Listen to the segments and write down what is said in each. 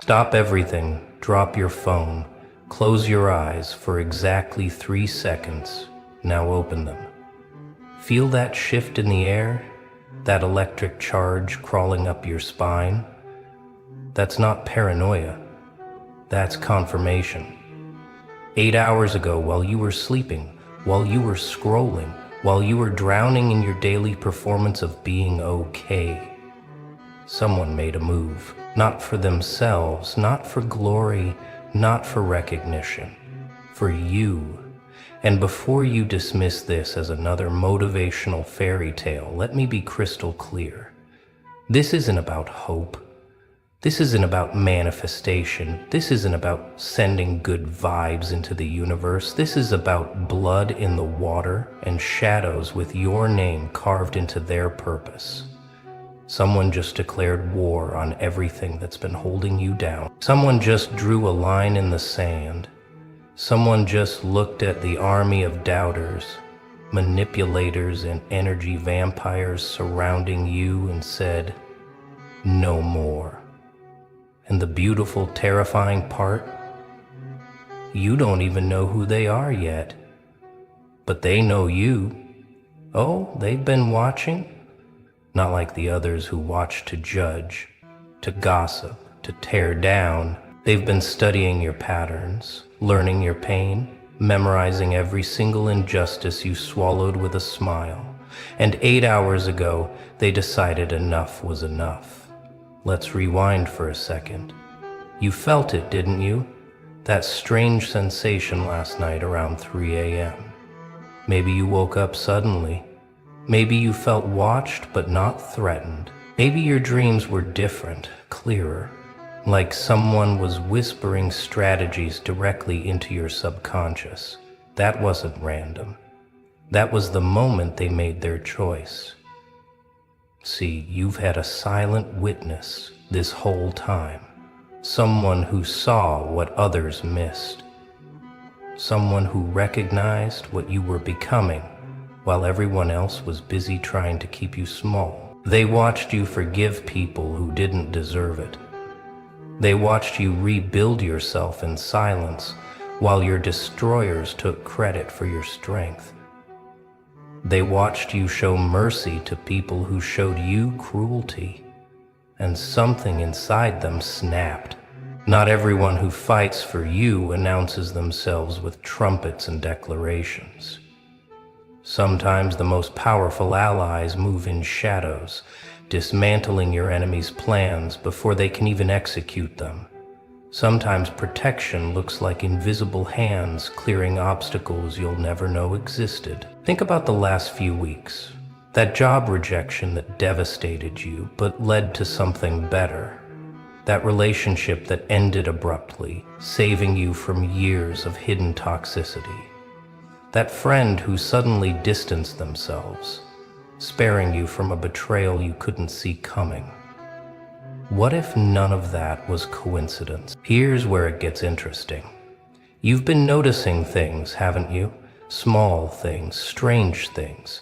Stop everything, drop your phone, close your eyes for exactly 3 seconds. Now open them. Feel that shift in the air, that electric charge crawling up your spine. That's not paranoia, that's confirmation. 8 hours ago, while you were sleeping, while you were scrolling, while you were drowning in your daily performance of being okay, someone made a move. Not for themselves, not for glory, not for recognition, for you. And before you dismiss this as another motivational fairy tale, let me be crystal clear. This isn't about hope. This isn't about manifestation. This isn't about sending good vibes into the universe. This is about blood in the water and shadows with your name carved into their purpose. Someone just declared war on everything that's been holding you down. Someone just drew a line in the sand. Someone just looked at the army of doubters, manipulators, and energy vampires surrounding you and said, "No more." And the beautiful, terrifying part? You don't even know who they are yet, but they know you. Oh, they've been watching? Not like the others who watch to judge, to gossip, to tear down. They've been studying your patterns, learning your pain, memorizing every single injustice you swallowed with a smile. And 8 hours ago, they decided enough was enough. Let's rewind for a second. You felt it, didn't you? That strange sensation last night around 3 a.m. Maybe you woke up suddenly. Maybe you felt watched but not threatened. Maybe your dreams were different, clearer, like someone was whispering strategies directly into your subconscious. That wasn't random. That was the moment they made their choice. See, you've had a silent witness this whole time. Someone who saw what others missed. Someone who recognized what you were becoming while everyone else was busy trying to keep you small. They watched you forgive people who didn't deserve it. They watched you rebuild yourself in silence while your destroyers took credit for your strength. They watched you show mercy to people who showed you cruelty, and something inside them snapped. Not everyone who fights for you announces themselves with trumpets and declarations. Sometimes the most powerful allies move in shadows, dismantling your enemy's plans before they can even execute them. Sometimes protection looks like invisible hands clearing obstacles you'll never know existed. Think about the last few weeks. That job rejection that devastated you but led to something better. That relationship that ended abruptly, saving you from years of hidden toxicity. That friend who suddenly distanced themselves, sparing you from a betrayal you couldn't see coming. What if none of that was coincidence? Here's where it gets interesting. You've been noticing things, haven't you? Small things, strange things.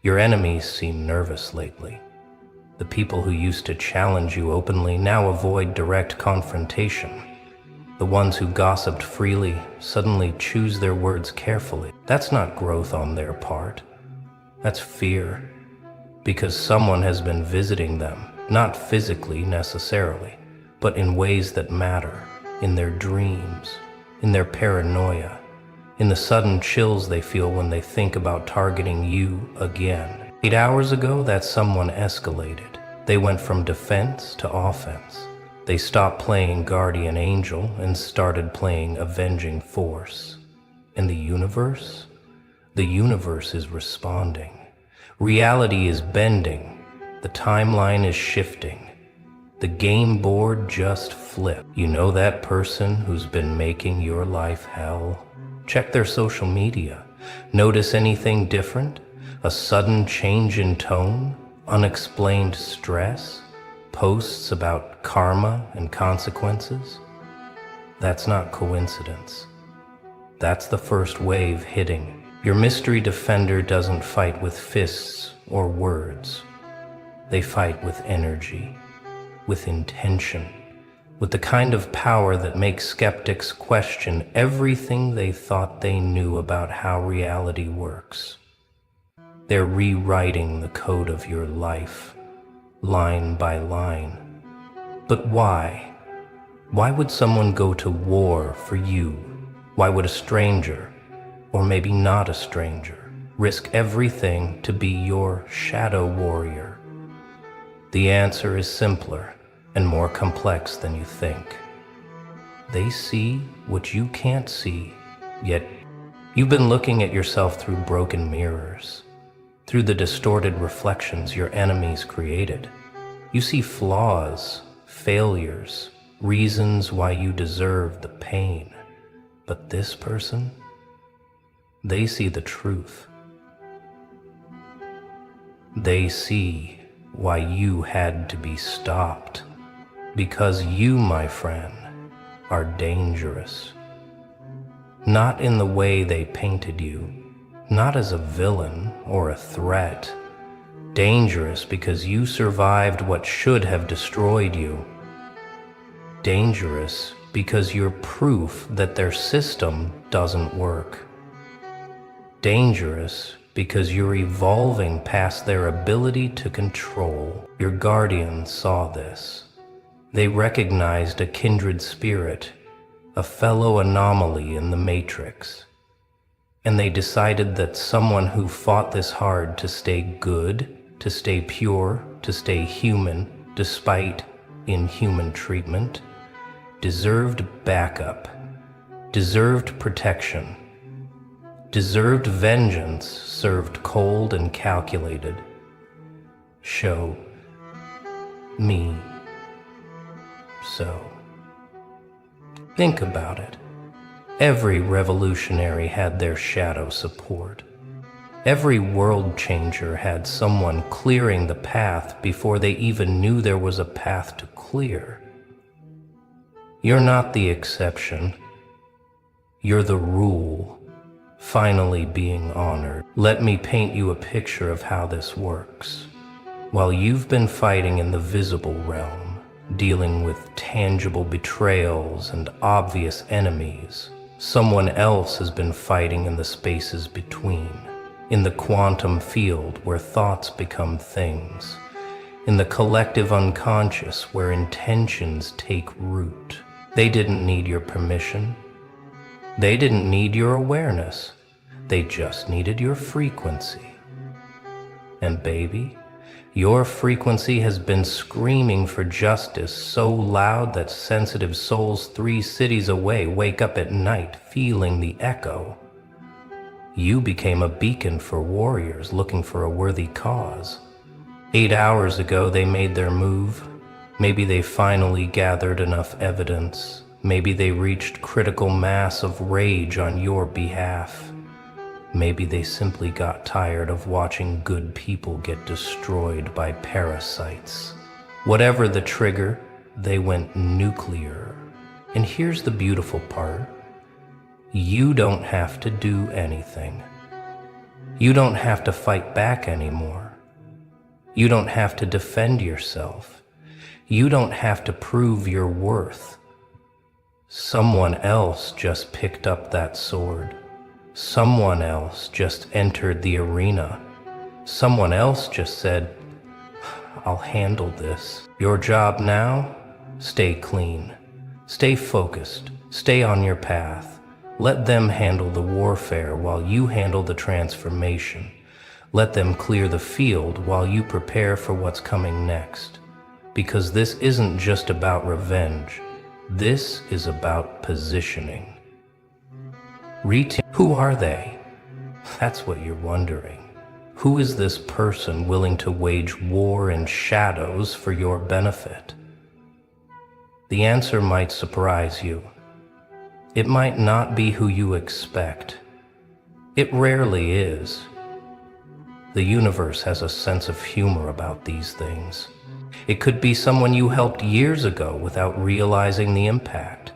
Your enemies seem nervous lately. The people who used to challenge you openly now avoid direct confrontation. The ones who gossiped freely suddenly choose their words carefully. That's not growth on their part. That's fear. Because someone has been visiting them, not physically necessarily, but in ways that matter, in their dreams, in their paranoia, in the sudden chills they feel when they think about targeting you again. 8 hours ago, that someone escalated. They went from defense to offense. They stopped playing guardian angel and started playing avenging force. And the universe? The universe is responding. Reality is bending. The timeline is shifting. The game board just flipped. You know that person who's been making your life hell? Check their social media. Notice anything different? A sudden change in tone? Unexplained stress? Posts about karma and consequences? That's not coincidence. That's the first wave hitting. Your mystery defender doesn't fight with fists or words. They fight with energy, with intention, with the kind of power that makes skeptics question everything they thought they knew about how reality works. They're rewriting the code of your life, line by line. But why? Why would someone go to war for you? Why would a stranger, or maybe not a stranger, risk everything to be your shadow warrior? The answer is simpler and more complex than you think. They see what you can't see, yet you've been looking at yourself through broken mirrors, through the distorted reflections your enemies created. You see flaws, failures, reasons why you deserve the pain. But this person, they see the truth. They see why you had to be stopped. Because you, my friend, are dangerous. Not in the way they painted you, not as a villain or a threat. Dangerous because you survived what should have destroyed you. Dangerous because you're proof that their system doesn't work. Dangerous because you're evolving past their ability to control. Your guardians saw this. They recognized a kindred spirit, a fellow anomaly in the matrix. And they decided that someone who fought this hard to stay good, to stay pure, to stay human, despite inhuman treatment, deserved backup, deserved protection, deserved vengeance served cold and calculated. Show me so. Think about it. Every revolutionary had their shadow support. Every world changer had someone clearing the path before they even knew there was a path to clear. You're not the exception. You're the rule, finally being honored. Let me paint you a picture of how this works. While you've been fighting in the visible realm, dealing with tangible betrayals and obvious enemies, someone else has been fighting in the spaces between, in the quantum field where thoughts become things, in the collective unconscious where intentions take root. They didn't need your permission. They didn't need your awareness. They just needed your frequency. And baby, your frequency has been screaming for justice so loud that sensitive souls 3 cities away wake up at night feeling the echo. You became a beacon for warriors looking for a worthy cause. 8 hours ago they made their move. Maybe they finally gathered enough evidence. Maybe they reached critical mass of rage on your behalf. Maybe they simply got tired of watching good people get destroyed by parasites. Whatever the trigger, they went nuclear. And here's the beautiful part. You don't have to do anything. You don't have to fight back anymore. You don't have to defend yourself. You don't have to prove your worth. Someone else just picked up that sword. Someone else just entered the arena. Someone else just said, I'll handle this. Your job now? Stay clean. Stay focused. Stay on your path. Let them handle the warfare while you handle the transformation. Let them clear the field while you prepare for what's coming next. Because this isn't just about revenge. This is about positioning. Who are they? That's what you're wondering. Who is this person willing to wage war in shadows for your benefit? The answer might surprise you. It might not be who you expect. It rarely is. The universe has a sense of humor about these things. It could be someone you helped years ago without realizing the impact.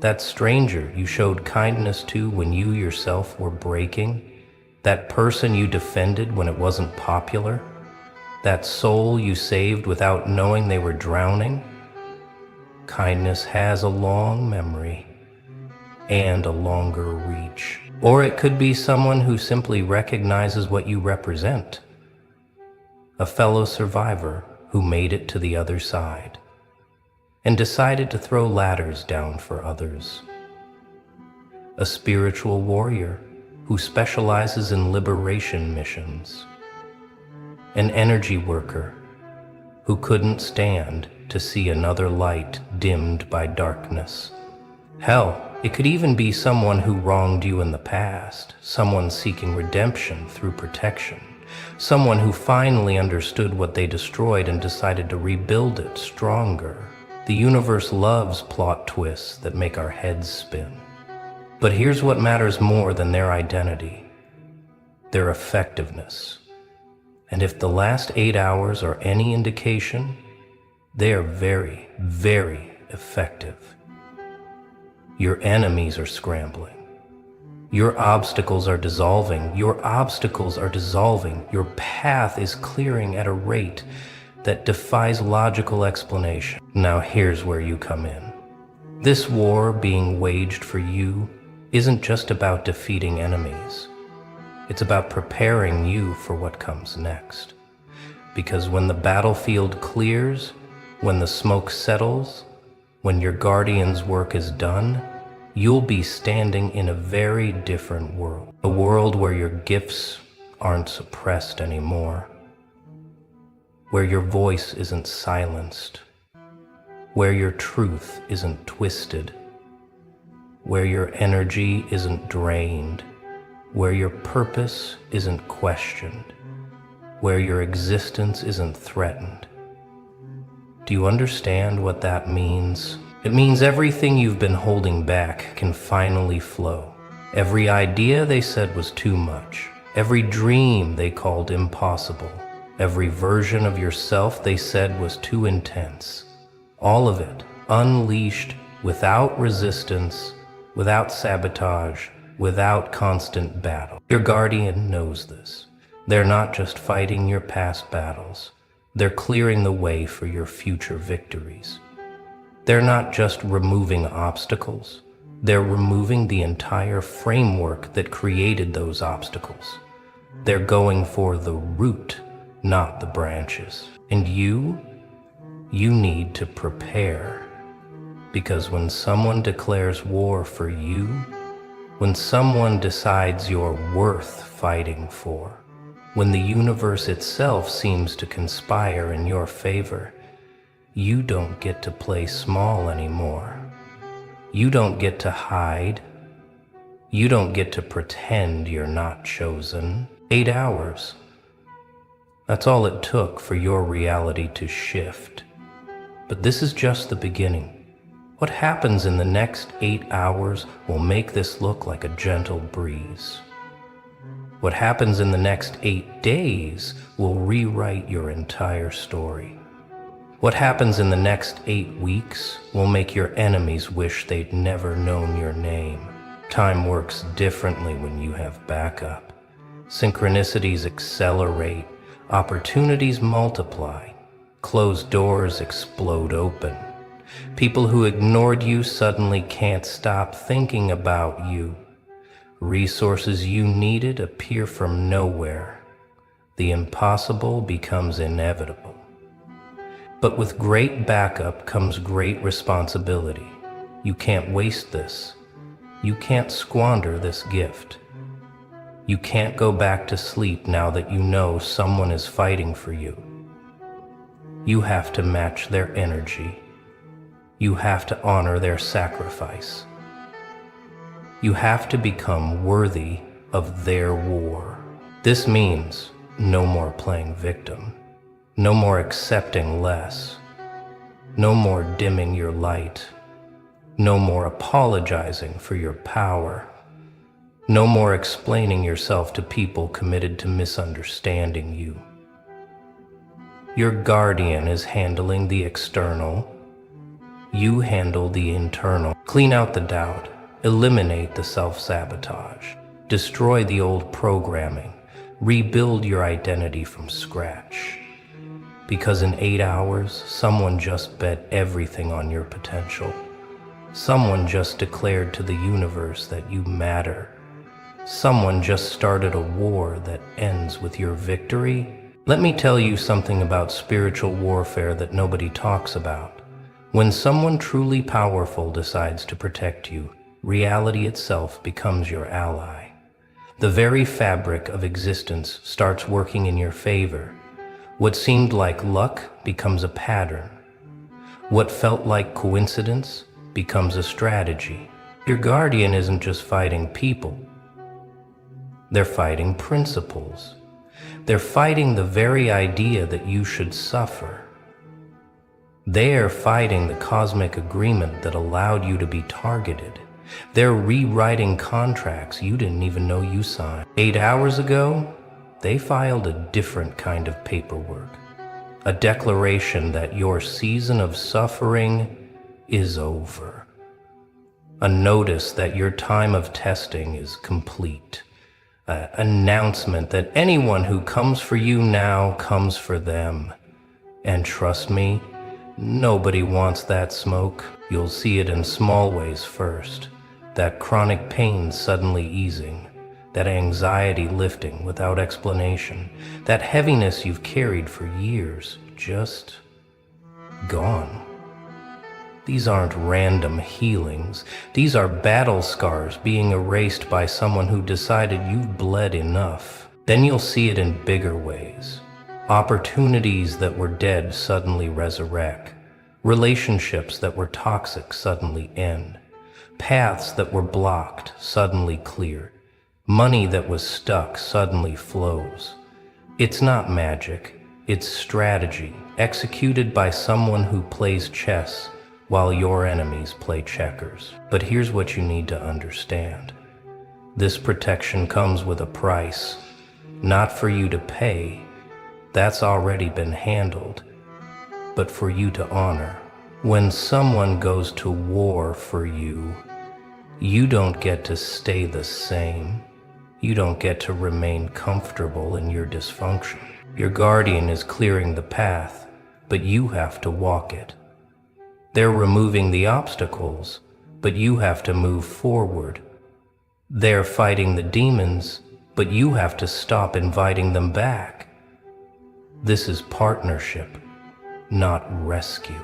That stranger you showed kindness to when you yourself were breaking. That person you defended when it wasn't popular. That soul you saved without knowing they were drowning. Kindness has a long memory and a longer reach. Or it could be someone who simply recognizes what you represent. A fellow survivor who made it to the other side and decided to throw ladders down for others. A spiritual warrior who specializes in liberation missions. An energy worker who couldn't stand to see another light dimmed by darkness. Hell, it could even be someone who wronged you in the past, someone seeking redemption through protection, someone who finally understood what they destroyed and decided to rebuild it stronger. The universe loves plot twists that make our heads spin. But here's what matters more than their identity: their effectiveness. And if the last 8 hours are any indication, they are very, very effective. Your enemies are scrambling. Your obstacles are dissolving. Your obstacles are dissolving. Your path is clearing at a rate that defies logical explanation. Now here's where you come in. This war being waged for you isn't just about defeating enemies. It's about preparing you for what comes next. Because when the battlefield clears, when the smoke settles, when your guardian's work is done, you'll be standing in a very different world. A world where your gifts aren't suppressed anymore. Where your voice isn't silenced. Where your truth isn't twisted. Where your energy isn't drained. Where your purpose isn't questioned. Where your existence isn't threatened. Do you understand what that means? It means everything you've been holding back can finally flow. Every idea they said was too much. Every dream they called impossible. Every version of yourself they said was too intense. All of it unleashed without resistance, without sabotage, without constant battle. Your guardian knows this. They're not just fighting your past battles. They're clearing the way for your future victories. They're not just removing obstacles. They're removing the entire framework that created those obstacles. They're going for the root, not the branches. And you need to prepare. Because when someone declares war for you, when someone decides you're worth fighting for, when the universe itself seems to conspire in your favor, you don't get to play small anymore. You don't get to hide. You don't get to pretend you're not chosen. 8 hours. That's all it took for your reality to shift. But this is just the beginning. What happens in the next 8 hours will make this look like a gentle breeze. What happens in the next 8 days will rewrite your entire story. What happens in the next 8 weeks will make your enemies wish they'd never known your name. Time works differently when you have backup. Synchronicities accelerate, opportunities multiply, closed doors explode open. People who ignored you suddenly can't stop thinking about you. Resources you needed appear from nowhere. The impossible becomes inevitable. But with great backup comes great responsibility. You can't waste this. You can't squander this gift. You can't go back to sleep now that you know someone is fighting for you. You have to match their energy. You have to honor their sacrifice. You have to become worthy of their war. This means no more playing victim. No more accepting less. No more dimming your light. No more apologizing for your power. No more explaining yourself to people committed to misunderstanding you. Your guardian is handling the external. You handle the internal. Clean out the doubt. Eliminate the self-sabotage. Destroy the old programming. Rebuild your identity from scratch. Because in 8 hours, someone just bet everything on your potential. Someone just declared to the universe that you matter. Someone just started a war that ends with your victory. Let me tell you something about spiritual warfare that nobody talks about. When someone truly powerful decides to protect you, reality itself becomes your ally. The very fabric of existence starts working in your favor. What seemed like luck becomes a pattern. What felt like coincidence becomes a strategy. Your guardian isn't just fighting people. They're fighting principles. They're fighting the very idea that you should suffer. They are fighting the cosmic agreement that allowed you to be targeted. They're rewriting contracts you didn't even know you signed. 8 hours ago, they filed a different kind of paperwork. A declaration that your season of suffering is over. A notice that your time of testing is complete. An announcement that anyone who comes for you now comes for them. And trust me, nobody wants that smoke. You'll see it in small ways first. That chronic pain suddenly easing. That anxiety lifting without explanation. That heaviness you've carried for years just gone. These aren't random healings. These are battle scars being erased by someone who decided you've bled enough. Then you'll see it in bigger ways. Opportunities that were dead suddenly resurrect. Relationships that were toxic suddenly end. Paths that were blocked suddenly clear. Money that was stuck suddenly flows. It's not magic. It's strategy, executed by someone who plays chess while your enemies play checkers. But here's what you need to understand. This protection comes with a price, not for you to pay. That's already been handled, but for you to honor. When someone goes to war for you, you don't get to stay the same. You don't get to remain comfortable in your dysfunction. Your guardian is clearing the path, but you have to walk it. They're removing the obstacles, but you have to move forward. They're fighting the demons, but you have to stop inviting them back. This is partnership, not rescue.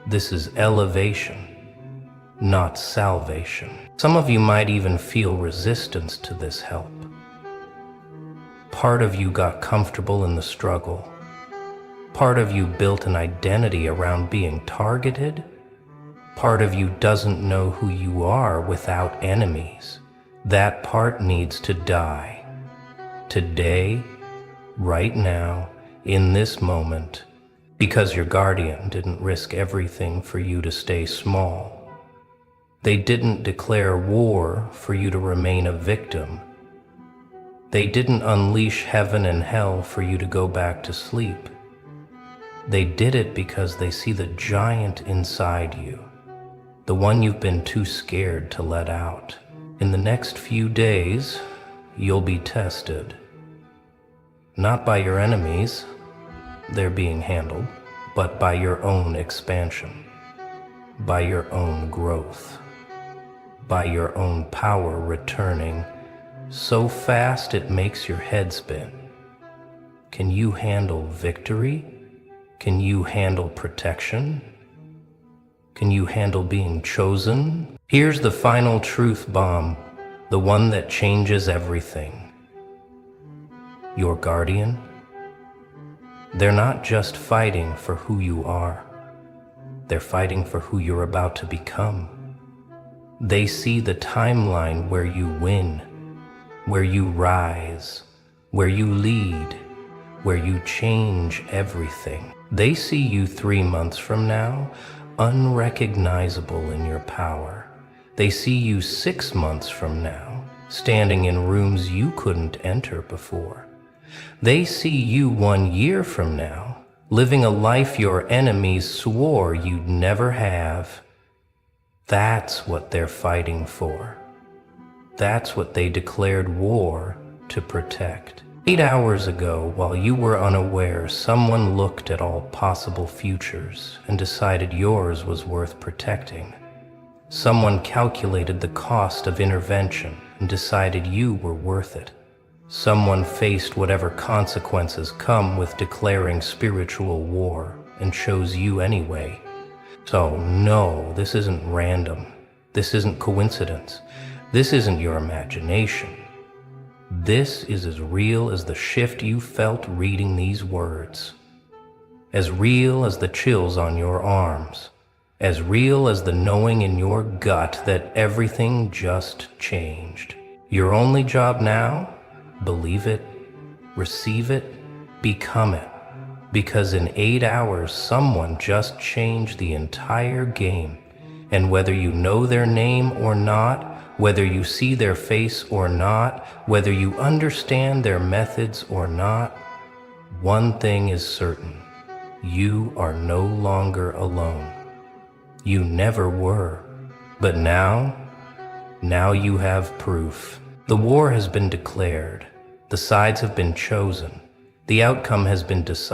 This is elevation, not salvation. Some of you might even feel resistance to this help. Part of you got comfortable in the struggle. Part of you built an identity around being targeted. Part of you doesn't know who you are without enemies. That part needs to die. Today, right now, in this moment, because your guardian didn't risk everything for you to stay small. They didn't declare war for you to remain a victim. They didn't unleash heaven and hell for you to go back to sleep. They did it because they see the giant inside you, the one you've been too scared to let out. In the next few days, you'll be tested. Not by your enemies, they're being handled, but by your own expansion, by your own growth, by your own power returning so fast it makes your head spin. Can you handle victory? Can you handle protection? Can you handle being chosen? Here's the final truth bomb, the one that changes everything. Your guardian, they're not just fighting for who you are. They're fighting for who you're about to become. They see the timeline where you win, where you rise, where you lead, where you change everything. They see you 3 months from now, unrecognizable in your power. They see you 6 months from now, standing in rooms you couldn't enter before. They see you 1 year from now, living a life your enemies swore you'd never have. That's what they're fighting for. That's what they declared war to protect. 8 hours ago, while you were unaware, someone looked at all possible futures and decided yours was worth protecting. Someone calculated the cost of intervention and decided you were worth it. Someone faced whatever consequences come with declaring spiritual war and chose you anyway. So no, this isn't random. This isn't coincidence. This isn't your imagination. This is as real as the shift you felt reading these words. As real as the chills on your arms. As real as the knowing in your gut that everything just changed. Your only job now? Believe it, receive it, become it. Because in 8 hours, someone just changed the entire game. And whether you know their name or not, whether you see their face or not, whether you understand their methods or not, one thing is certain. You are no longer alone. You never were. But now you have proof. The war has been declared. The sides have been chosen. The outcome has been decided.